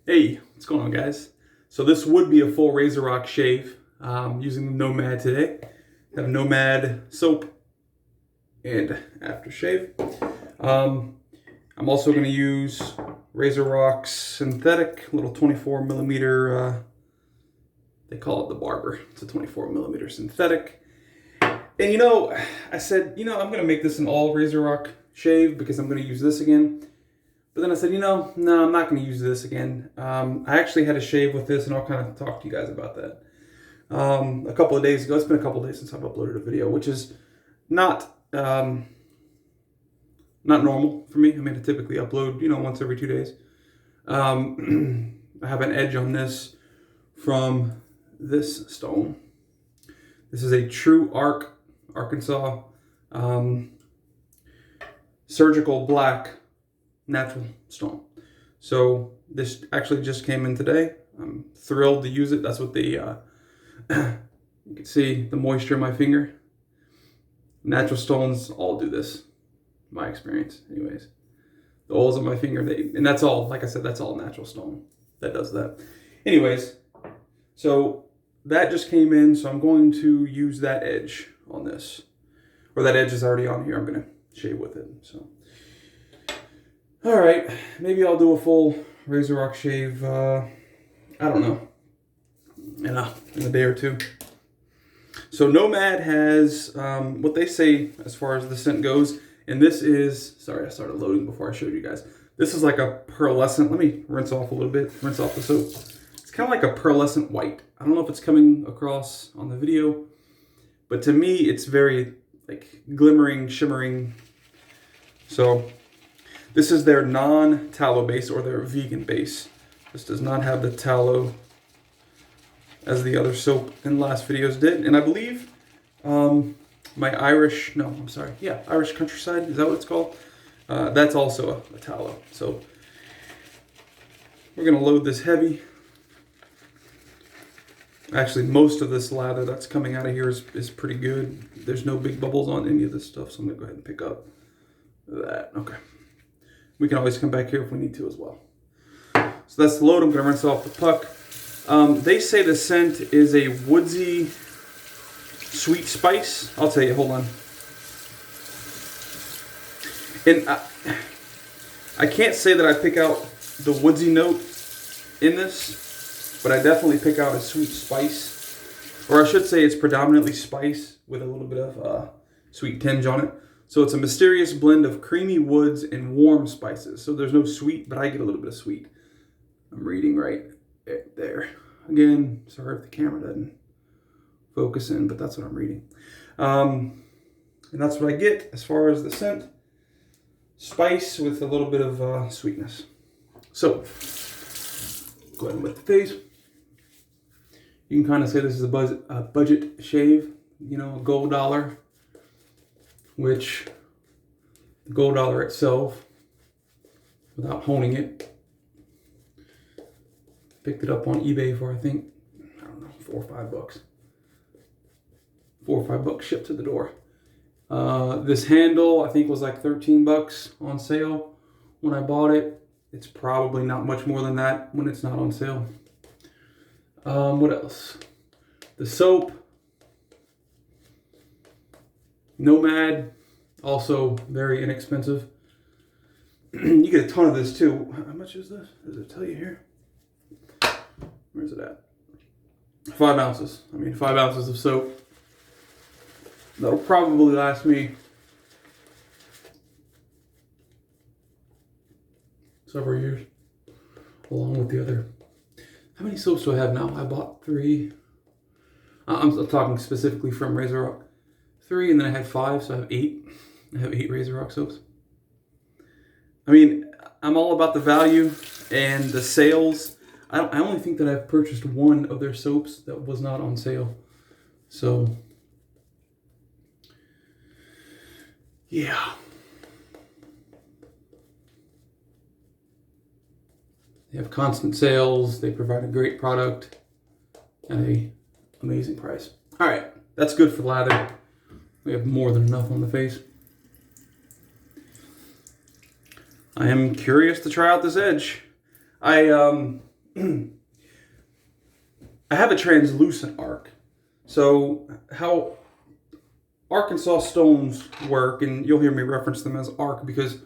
Hey, what's going on, guys? So this would be a full RazoRock shave using the Nomad today. I have Nomad soap and aftershave. I'm also going to use RazoRock synthetic, little 24 millimeter. They call it the Barber. It's a 24 millimeter synthetic. And I said, I'm going to make this an all RazoRock shave because I'm going to use this again. But then I said, no, I'm not going to use this again. I actually had a shave with this, and I'll kind of talk to you guys about that. A couple of days ago, it's been a couple of days since I've uploaded a video, which is not normal for me. I mean, I typically upload, once every 2 days. I have an edge on this from this stone. This is a True Arc, Arkansas, surgical black natural stone. So this actually just came in today. I'm thrilled to use it. That's what the you can see the moisture in my finger. Natural stones all do this, my experience anyways. The oils on my finger, and that's all, like I said, that's all natural stone that does that. Anyways, so that just came in, so I'm going to use that edge on this. Or that edge is already on here. I'm going to shave with it. So all right, maybe I'll do a full RazoRock shave, I don't know, in a day or two. So Nomad has what they say as far as the scent goes, and this is, sorry, I started loading before I showed you guys. This is like a pearlescent, let me rinse off a little bit, rinse off the soap. It's kind of like a pearlescent white. I don't know if it's coming across on the video, but to me, it's very like glimmering, shimmering. So this is their non-tallow base, or their vegan base. This does not have the tallow as the other soap in the last videos did. And I believe my Irish Countryside, is that what it's called? That's also a tallow. So we're gonna load this heavy. Actually, most of this lather that's coming out of here is pretty good. There's no big bubbles on any of this stuff, so I'm gonna go ahead and pick up that. Okay. We can always come back here if we need to as well. So that's the load. I'm going to rinse off the puck. They say the scent is a woodsy, sweet spice. I'll tell you, hold on. And I can't say that I pick out the woodsy note in this, but I definitely pick out a sweet spice. Or I should say it's predominantly spice with a little bit of sweet tinge on it. So it's a mysterious blend of creamy woods and warm spices. So there's no sweet, but I get a little bit of sweet. I'm reading right there. Again, sorry if the camera doesn't focus in, but that's what I'm reading. And that's what I get as far as the scent. Spice with a little bit of sweetness. So, go ahead and wet the face. You can kind of say this is a budget shave, a gold dollar. Which the gold dollar itself, without honing it, picked it up on eBay for, I think, I don't know, $4 or $5. $4 or $5 shipped to the door. This handle, I think, was like $13 on sale when I bought it. It's probably not much more than that when it's not on sale. What else? The soap. Nomad, also very inexpensive. You get a ton of this too. How much is this? Does it tell you here? Where's it at? 5 ounces. I mean, 5 ounces of soap. That'll probably last me several years, along with the other. How many soaps do I have now? I bought 3. I'm talking specifically from RazoRock. 3, and then I had 5, so I have 8. I have 8 RazoRock soaps. I mean, I'm all about the value and the sales. I only think that I've purchased 1 of their soaps that was not on sale. So, yeah. They have constant sales. They provide a great product at an amazing price. All right, that's good for lather. We have more than enough on the face. I am curious to try out this edge. I I have a translucent arc. So how Arkansas stones work, and you'll hear me reference them as arc because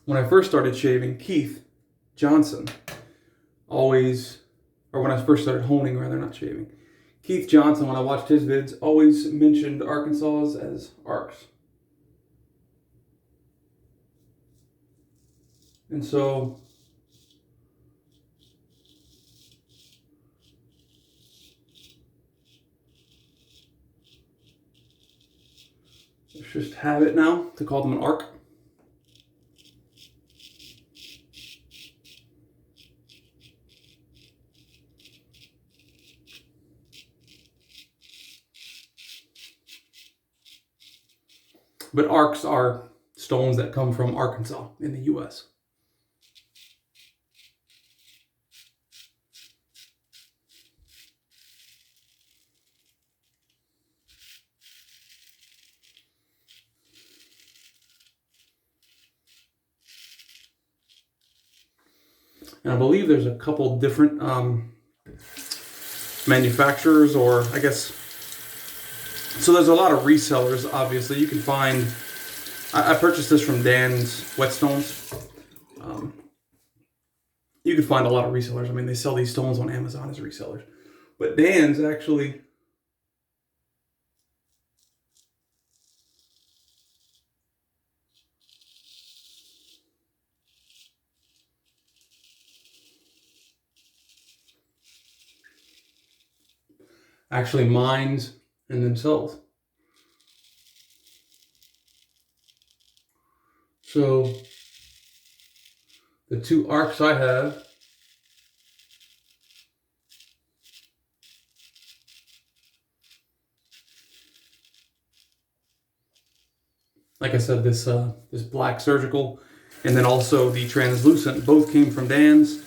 when I first started shaving, Keith Johnson always, or when I first started honing, rather, not shaving, Keith Johnson, when I watched his vids, always mentioned Arkansas as arcs. And so let's just have it now to call them an arc. But arcs are stones that come from Arkansas in the U.S. And I believe there's a couple different manufacturers, or I guess, so there's a lot of resellers, obviously. You can find, I purchased this from Dan's Whetstones. You can find a lot of resellers. I mean, they sell these stones on Amazon as resellers. But Dan's actually mines in themselves. So the two arcs I have, like I said, this black surgical, and then also the translucent, both came from Dan's,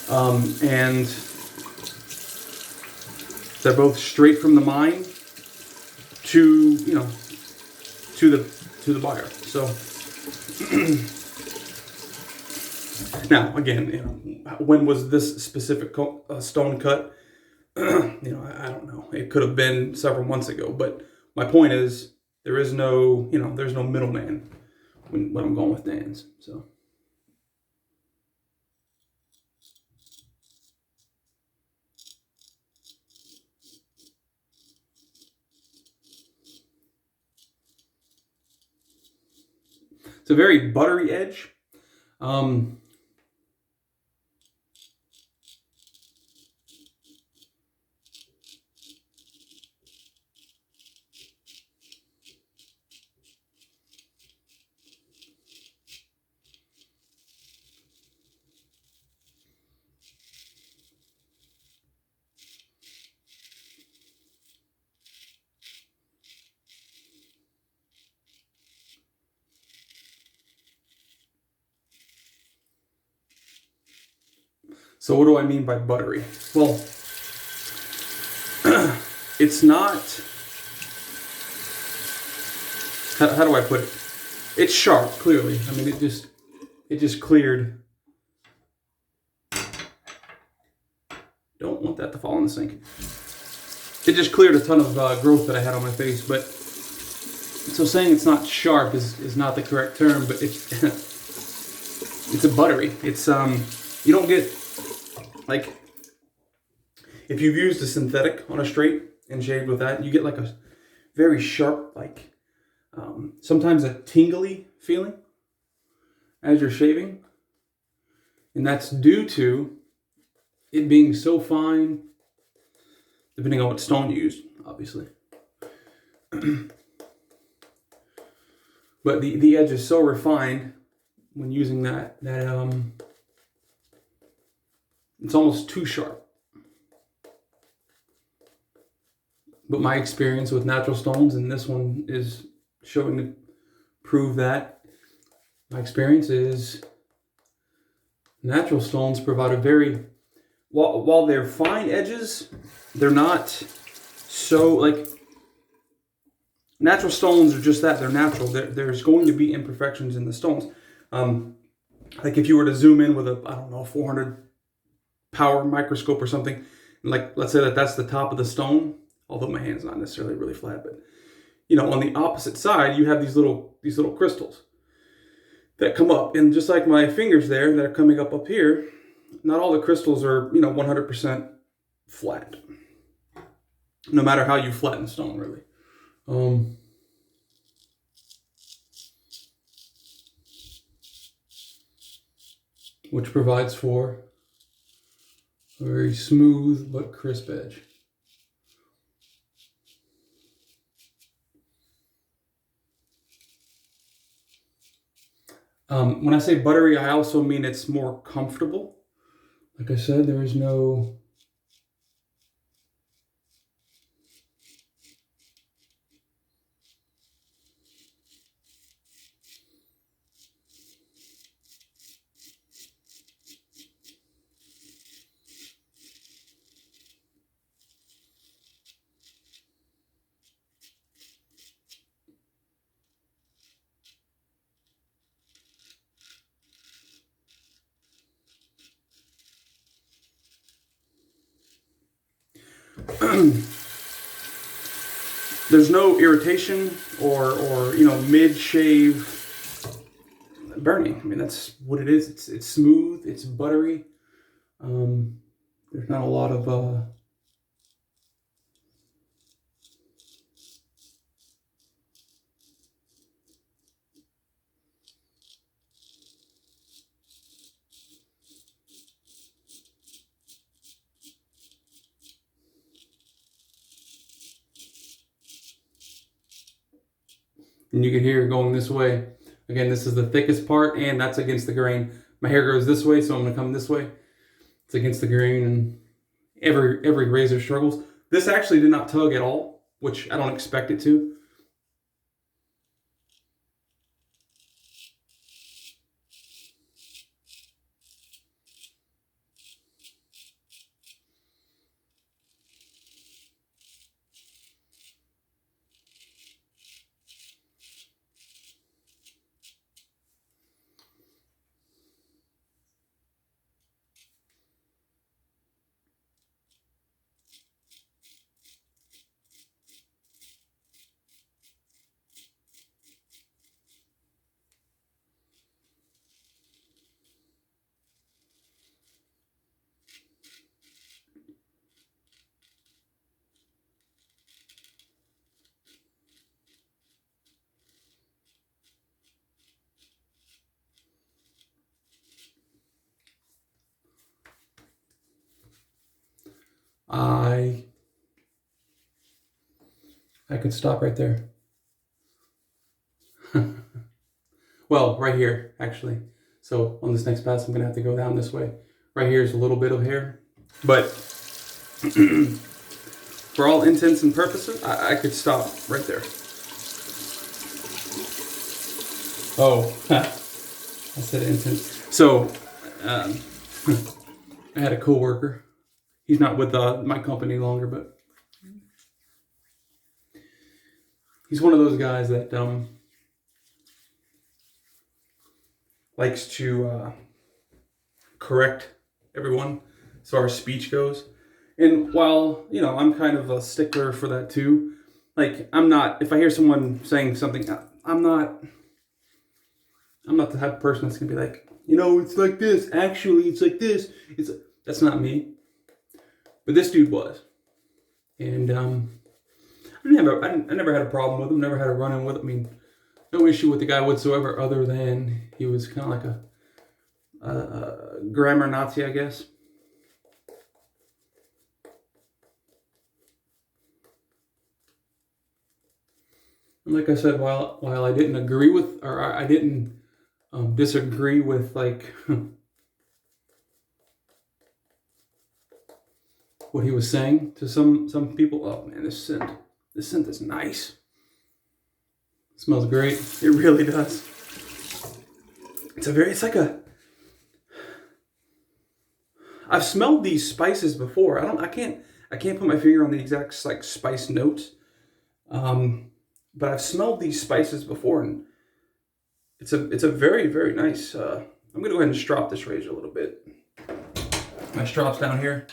and they're both straight from the mine to, you know, to the buyer. So now again, you know, when was this specific stone cut? You know, I don't know. It could have been several months ago, but my point is there is no, you know, there's no middleman when I'm going with Dan's. So. It's a very buttery edge. So what do I mean by buttery? Well, it's not, how do I put it? It's sharp, clearly. I mean, it just cleared. Don't want that to fall in the sink. It just cleared a ton of growth that I had on my face, but so saying it's not sharp is not the correct term, but it's it's a buttery. It's you don't get, like, if you've used a synthetic on a straight and shaved with that, you get like a very sharp, like sometimes a tingly feeling as you're shaving, and that's due to it being so fine, depending on what stone you used, obviously. But the edge is so refined when using that it's almost too sharp. But my experience with natural stones, and this one is showing to prove that, my experience is natural stones provide a very, while they're fine edges, they're not so, like, natural stones are just that, they're natural. There's going to be imperfections in the stones. Like if you were to zoom in with a, I don't know, 400 power microscope or something, like let's say that that's the top of the stone, although my hand's not necessarily really flat, but you know, on the opposite side, you have these little crystals that come up, and just like my fingers there that are coming up here, not all the crystals are, you know, 100% flat. No matter how you flatten stone, really. Which provides for a very smooth but crisp edge. When I say buttery, I also mean it's more comfortable. Like I said, there is no... There's no irritation or you know, mid-shave burning. I mean, that's what it is. It's smooth, it's buttery. There's not a lot of and you can hear it going this way. Again, this is the thickest part, and that's against the grain. My hair goes this way, so I'm gonna come this way. It's against the grain, and every razor struggles. This actually did not tug at all, which I don't expect it to. I could stop right there. Well, right here, actually. So on this next pass, I'm gonna have to go down this way. Right here is a little bit of hair, but for all intents and purposes, I could stop right there. Oh, I said intents. So, I had a coworker. He's not with my company longer, but he's one of those guys that likes to correct everyone as far as speech goes. And while, you know, I'm kind of a stickler for that too, like, I'm not, if I hear someone saying something, I'm not the type of person that's gonna be like, you know, it's like this, actually, it's like this. That's not me. But this dude was. And I never had a problem with him, never had a run-in with him. I mean, no issue with the guy whatsoever, other than he was kind of like a grammar Nazi, I guess. And like I said, while I didn't agree with, or I didn't disagree with, like, what he was saying to some people. Oh man, this scent is nice. It smells great. It really does. It's like I've smelled these spices before. I can't put my finger on the exact like spice notes. But I've smelled these spices before, and it's a very, very nice. I'm gonna go ahead and strop this razor a little bit. my strops down here.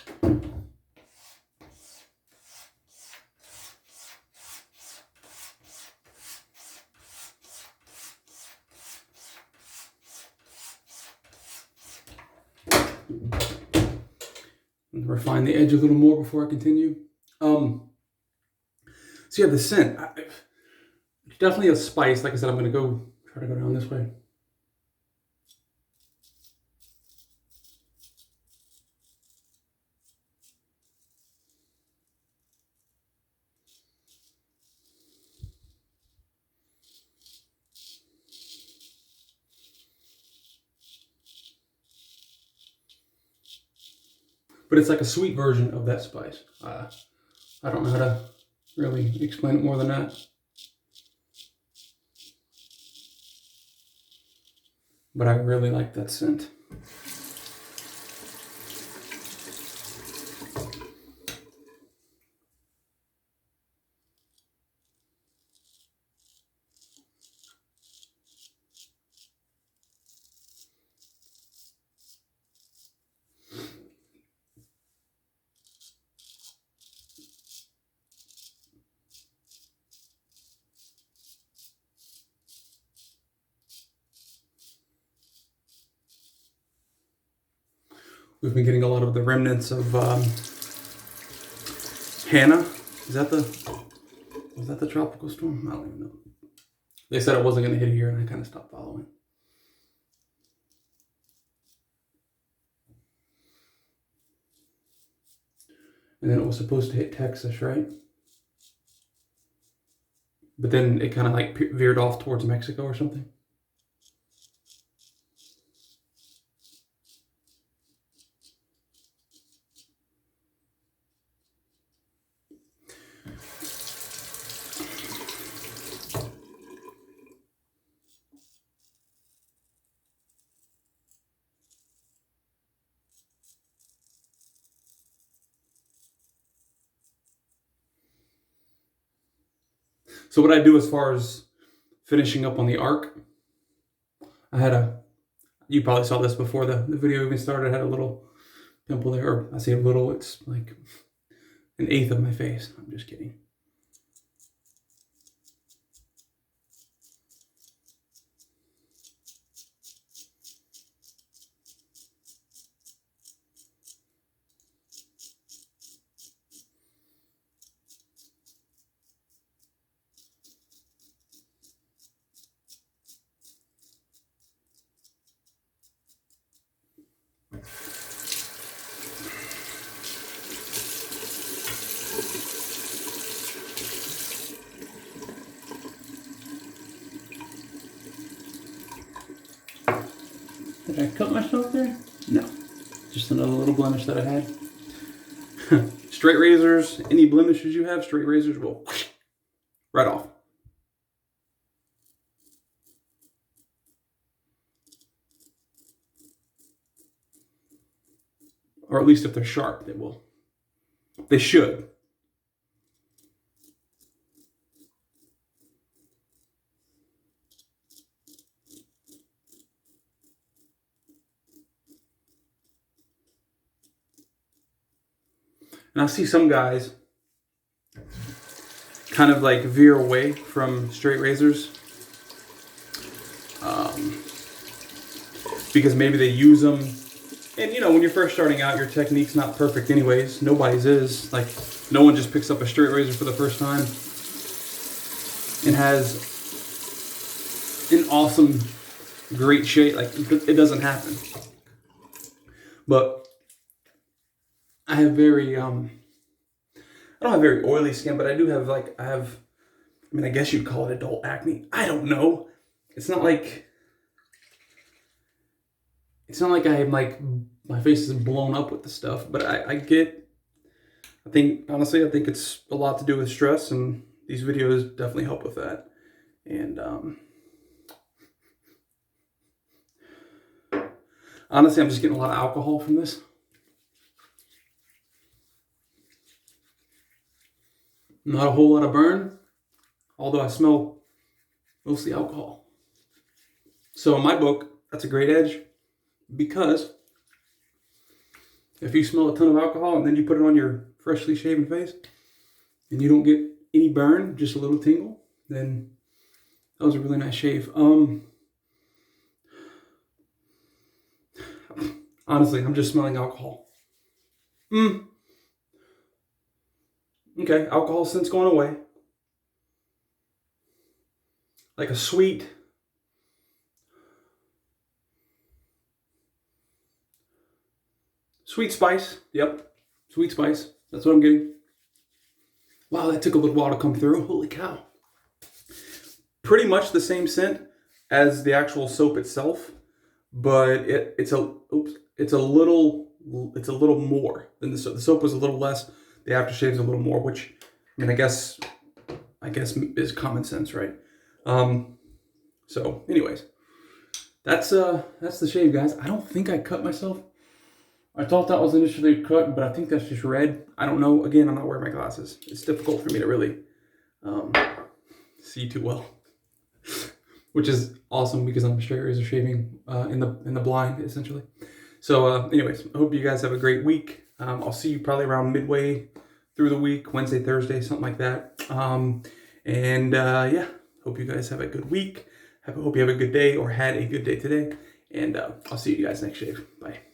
Refine the edge a little more before I continue. So yeah, the scent. Definitely a spice. Like I said, I'm gonna try to go down this way. But it's like a sweet version of that spice. I don't know how to really explain it more than that. But I really like that scent. We've been getting a lot of the remnants of Hannah. Was that the tropical storm? I don't even know. They said it wasn't going to hit here, and I kind of stopped following. And then it was supposed to hit Texas, right? But then it kind of like veered off towards Mexico or something. So what I do as far as finishing up on the arc, you probably saw this before the video even started, I had a little pimple there, or I say a little, it's like 1/8 of my face. I'm just kidding. Did I cut myself there? No. Just another little blemish that I had. Straight razors, any blemishes you have, straight razors will right off. Or at least if they're sharp, they will. They should. And I see some guys kind of like veer away from straight razors because maybe they use them. And you know, when you're first starting out, your technique's not perfect anyways. Nobody's is. Like, no one just picks up a straight razor for the first time and has an awesome, great shape. Like, it doesn't happen. But I have very, I don't have very oily skin, but I do have I mean, I guess you'd call it adult acne. I don't know. It's not like I am like, my face is blown up with the stuff, but I think it's a lot to do with stress, and these videos definitely help with that. And honestly, I'm just getting a lot of alcohol from this. Not a whole lot of burn, although I smell mostly alcohol. So in my book, that's a great edge, because If you smell a ton of alcohol and then you put it on your freshly shaven face and you don't get any burn, just a little tingle, then that was a really nice shave. Honestly, I'm just smelling alcohol. Okay, alcohol scent's going away. Like a sweet spice. Yep, sweet spice. That's what I'm getting. Wow, that took a little while to come through. Holy cow. Pretty much the same scent as the actual soap itself, but it's a little more than the soap. The soap was a little less. The aftershave's a little more, which I mean, I guess is common sense, right? So anyways, that's the shave, guys. I don't think I cut myself. I thought that was initially cut, but I think that's just red. I don't know. Again, I'm not wearing my glasses. It's difficult for me to really see too well, which is awesome because I'm straight razor shaving in the blind, essentially. So anyways, I hope you guys have a great week. I'll see you probably around midway through the week, Wednesday, Thursday, something like that. Yeah, hope you guys have a good week. Hope you have a good day or had a good day today. And I'll see you guys next shave. Bye.